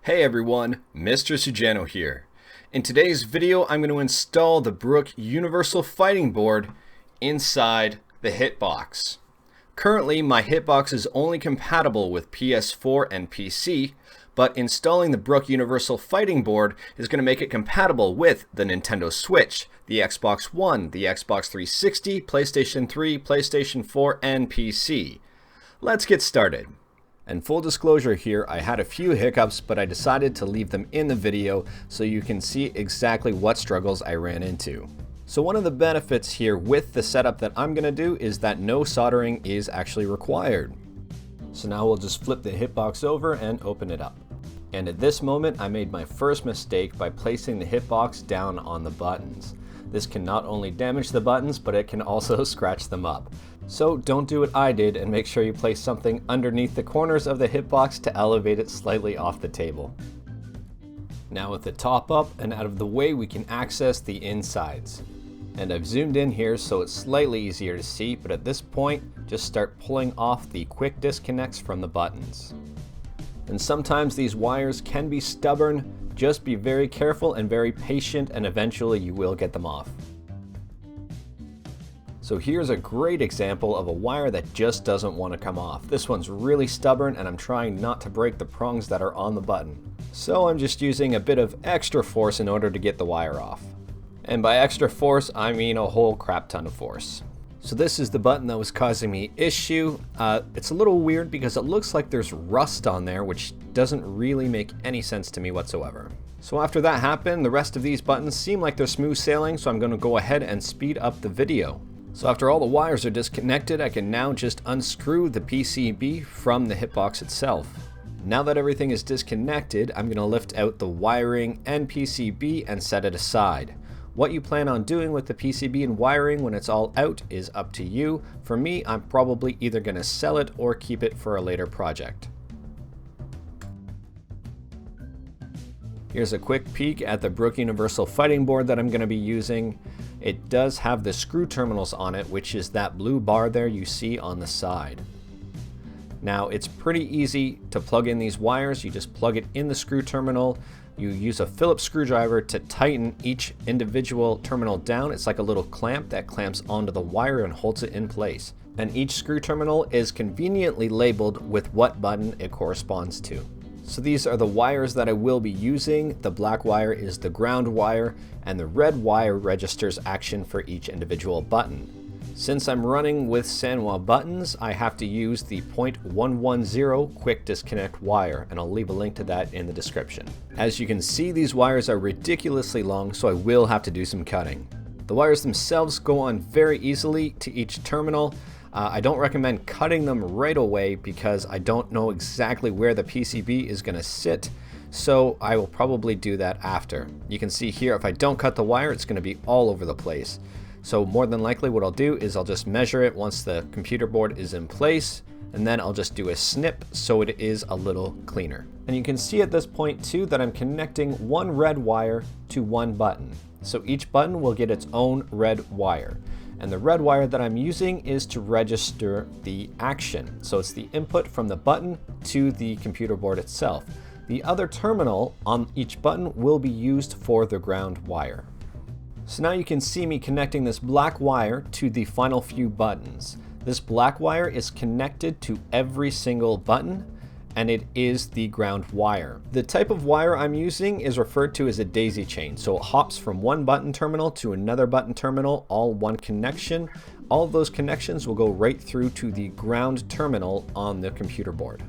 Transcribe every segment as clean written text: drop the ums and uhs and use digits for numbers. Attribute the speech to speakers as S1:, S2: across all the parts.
S1: Hey everyone, Mr. Sujano here. In today's video, I'm going to install the Brook Universal Fighting Board inside the HitBox. Currently, my HitBox is only compatible with PS4 and PC, but installing the Brook Universal Fighting Board is going to make it compatible with the Nintendo Switch, the Xbox One, the Xbox 360, PlayStation 3, PlayStation 4, and PC. Let's get started. And full disclosure here, I had a few hiccups, but I decided to leave them in the video so you can see exactly what struggles I ran into. So one of the benefits here with the setup that I'm going to do is that no soldering is actually required. So now we'll just flip the HitBox over and open it up. And at this moment, I made my first mistake by placing the HitBox down on the buttons. This can not only damage the buttons, but it can also scratch them up. So don't do what I did and make sure you place something underneath the corners of the HitBox to elevate it slightly off the table. Now with the top up and out of the way, we can access the insides. And I've zoomed in here so it's slightly easier to see, but at this point, just start pulling off the quick disconnects from the buttons. And sometimes these wires can be stubborn. Just be very careful and very patient, and eventually you will get them off. So here's a great example of a wire that just doesn't want to come off. This one's really stubborn and I'm trying not to break the prongs that are on the button. So I'm just using a bit of extra force in order to get the wire off. And by extra force, I mean a whole crap ton of force. So this is the button that was causing me issue. It's a little weird because it looks like there's rust on there, which doesn't really make any sense to me whatsoever. So after that happened, the rest of these buttons seem like they're smooth sailing, so I'm going to go ahead and speed up the video. So after all the wires are disconnected, I can now just unscrew the PCB from the HitBox itself. Now that everything is disconnected, I'm going to lift out the wiring and PCB and set it aside. What you plan on doing with the PCB and wiring when it's all out is up to you. For me, I'm probably either going to sell it or keep it for a later project. Here's a quick peek at the Brook Universal Fighting Board that I'm going to be using. It does have the screw terminals on it, which is that blue bar there you see on the side. Now it's pretty easy to plug in these wires. You just plug it in the screw terminal. You use a Phillips screwdriver to tighten each individual terminal down. It's like a little clamp that clamps onto the wire and holds it in place. And each screw terminal is conveniently labeled with what button it corresponds to. So these are the wires that I will be using. The black wire is the ground wire, and the red wire registers action for each individual button. Since I'm running with Sanwa buttons, I have to use the 0.110 quick disconnect wire, and I'll leave a link to that in the description. As you can see, these wires are ridiculously long, so I will have to do some cutting. The wires themselves go on very easily to each terminal. I don't recommend cutting them right away because I don't know exactly where the PCB is going to sit, so I will probably do that after. You can see here, if I don't cut the wire, it's going to be all over the place. So more than likely what I'll do is I'll just measure it once the computer board is in place, and then I'll just do a snip so it is a little cleaner. And you can see at this point too that I'm connecting one red wire to one button. So each button will get its own red wire. And the red wire that I'm using is to register the action. So it's the input from the button to the computer board itself. The other terminal on each button will be used for the ground wire. So now you can see me connecting this black wire to the final few buttons. This black wire is connected to every single button, and it is the ground wire. The type of wire I'm using is referred to as a daisy chain. So it hops from one button terminal to another button terminal, all one connection. All of those connections will go right through to the ground terminal on the computer board.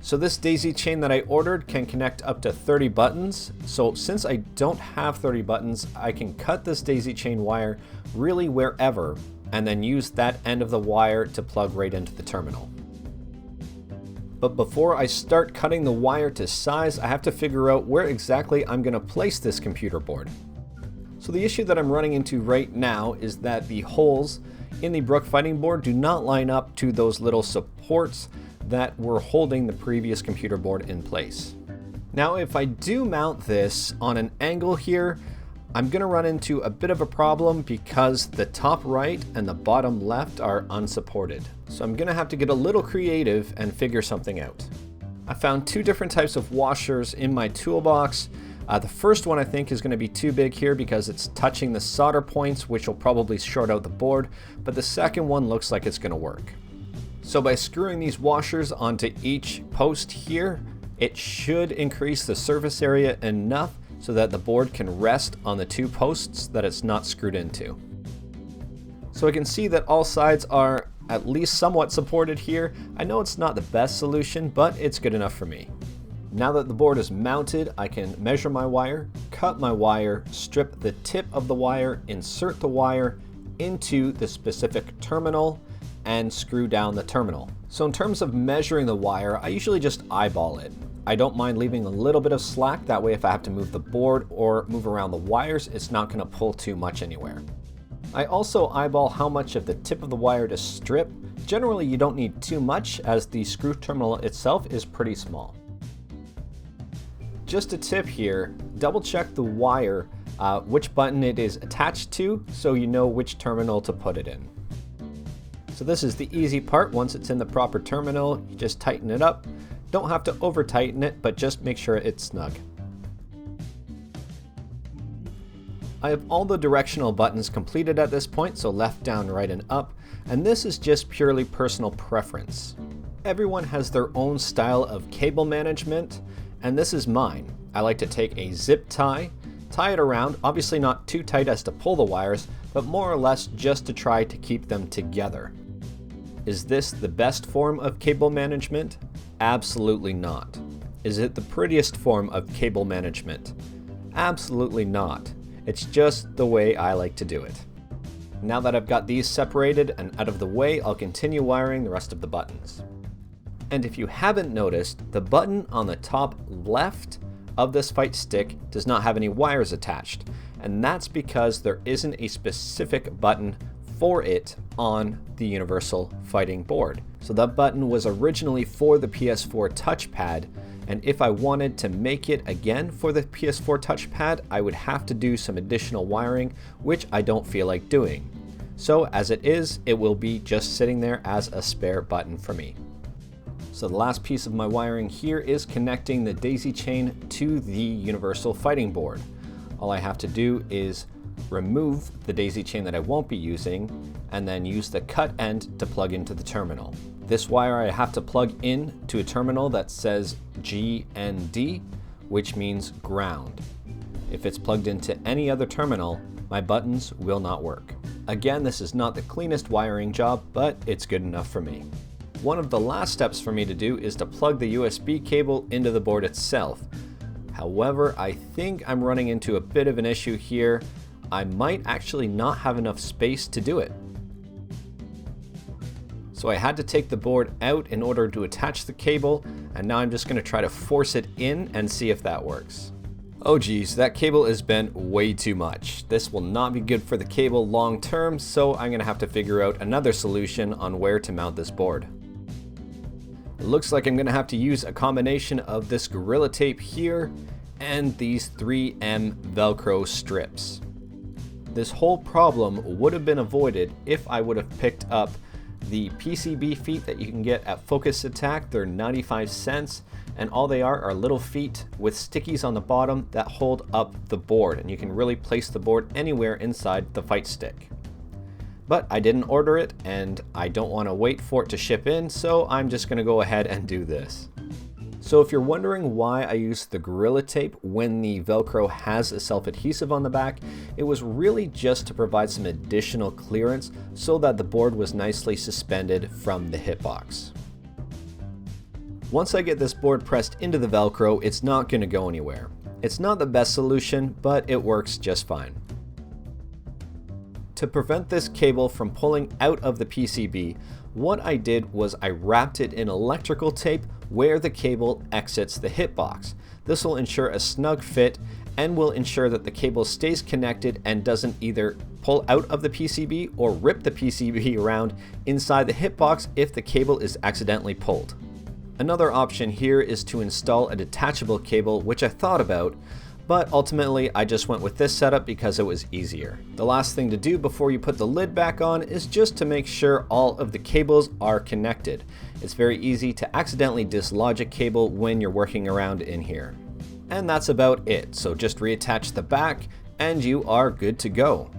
S1: So this daisy chain that I ordered can connect up to 30 buttons. So since I don't have 30 buttons, I can cut this daisy chain wire really wherever and then use that end of the wire to plug right into the terminal. But before I start cutting the wire to size, I have to figure out where exactly I'm going to place this computer board. So the issue that I'm running into right now is that the holes in the Brook Fighting Board do not line up to those little supports that were holding the previous computer board in place. Now if I do mount this on an angle here, I'm going to run into a bit of a problem because the top right and the bottom left are unsupported. So I'm going to have to get a little creative and figure something out. I found two different types of washers in my toolbox. The first one I think is going to be too big here because it's touching the solder points, which will probably short out the board, but the second one looks like it's going to work. So by screwing these washers onto each post here, it should increase the surface area enough so that the board can rest on the two posts that it's not screwed into. So I can see that all sides are at least somewhat supported here. I know it's not the best solution, but it's good enough for me. Now that the board is mounted, I can measure my wire, cut my wire, strip the tip of the wire, insert the wire into the specific terminal, and screw down the terminal. So in terms of measuring the wire, I usually just eyeball it. I don't mind leaving a little bit of slack, that way if I have to move the board or move around the wires, it's not going to pull too much anywhere. I also eyeball how much of the tip of the wire to strip. Generally you don't need too much as the screw terminal itself is pretty small. Just a tip here, double check the wire, which button it is attached to, so you know which terminal to put it in. So this is the easy part. Once it's in the proper terminal, you just tighten it up. Don't have to over tighten it, but just make sure it's snug. I have all the directional buttons completed at this point, so left, down, right, and up, and this is just purely personal preference. Everyone has their own style of cable management, and this is mine. I like to take a zip tie it around, obviously not too tight as to pull the wires, but more or less just to try to keep them together. Is this the best form of cable management? Absolutely not. Is it the prettiest form of cable management? Absolutely not. It's just the way I like to do it. Now that I've got these separated and out of the way, I'll continue wiring the rest of the buttons. And if you haven't noticed, the button on the top left of this fight stick does not have any wires attached, and that's because there isn't a specific button for it on the Universal Fighting Board. So that button was originally for the PS4 Touchpad, and if I wanted to make it again for the PS4 Touchpad, I would have to do some additional wiring, which I don't feel like doing. So as it is, it will be just sitting there as a spare button for me. So the last piece of my wiring here is connecting the daisy chain to the Universal Fighting Board. All I have to do is remove the daisy chain that I won't be using and then use the cut end to plug into the terminal. This wire I have to plug in to a terminal that says GND, which means ground. If it's plugged into any other terminal, my buttons will not work. Again, this is not the cleanest wiring job, but it's good enough for me. One of the last steps for me to do is to plug the USB cable into the board itself. However, I think I'm running into a bit of an issue here. I might actually not have enough space to do it. So I had to take the board out in order to attach the cable, and now I'm just going to try to force it in and see if that works. Oh geez, that cable is bent way too much. This will not be good for the cable long term, so I'm going to have to figure out another solution on where to mount this board. It looks like I'm going to have to use a combination of this Gorilla Tape here and these 3M Velcro strips. This whole problem would have been avoided if I would have picked up the PCB feet that you can get at Focus Attack. They're 95 cents, and all they are little feet with stickies on the bottom that hold up the board, and you can really place the board anywhere inside the fight stick. But I didn't order it, and I don't want to wait for it to ship in, so I'm just going to go ahead and do this. So if you're wondering why I used the Gorilla Tape when the Velcro has a self-adhesive on the back, it was really just to provide some additional clearance so that the board was nicely suspended from the HitBox. Once I get this board pressed into the Velcro, it's not going to go anywhere. It's not the best solution, but it works just fine. To prevent this cable from pulling out of the PCB, what I did was I wrapped it in electrical tape where the cable exits the HitBox. This will ensure a snug fit and will ensure that the cable stays connected and doesn't either pull out of the PCB or rip the PCB around inside the HitBox if the cable is accidentally pulled. Another option here is to install a detachable cable, which I thought about, but ultimately I just went with this setup because it was easier. The last thing to do before you put the lid back on is just to make sure all of the cables are connected. It's very easy to accidentally dislodge a cable when you're working around in here. And that's about it, so just reattach the back and you are good to go.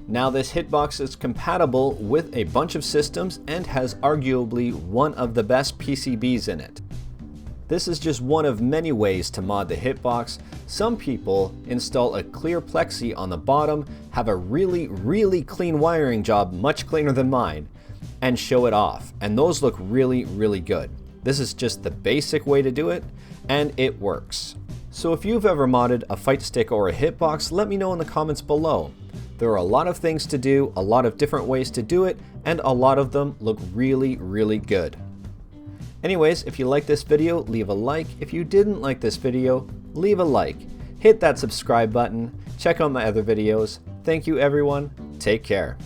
S1: Now this HitBox is compatible with a bunch of systems and has arguably one of the best PCBs in it. This is just one of many ways to mod the HitBox. Some people install a clear plexi on the bottom, have a really clean wiring job, much cleaner than mine, and show it off. And those look really good. This is just the basic way to do it, and it works. So if you've ever modded a fight stick or a HitBox, let me know in the comments below. There are a lot of things to do, a lot of different ways to do it, and a lot of them look really good. Anyways, if you like this video, leave a like. If you didn't like this video, leave a like. Hit that subscribe button. Check out my other videos. Thank you everyone. Take care.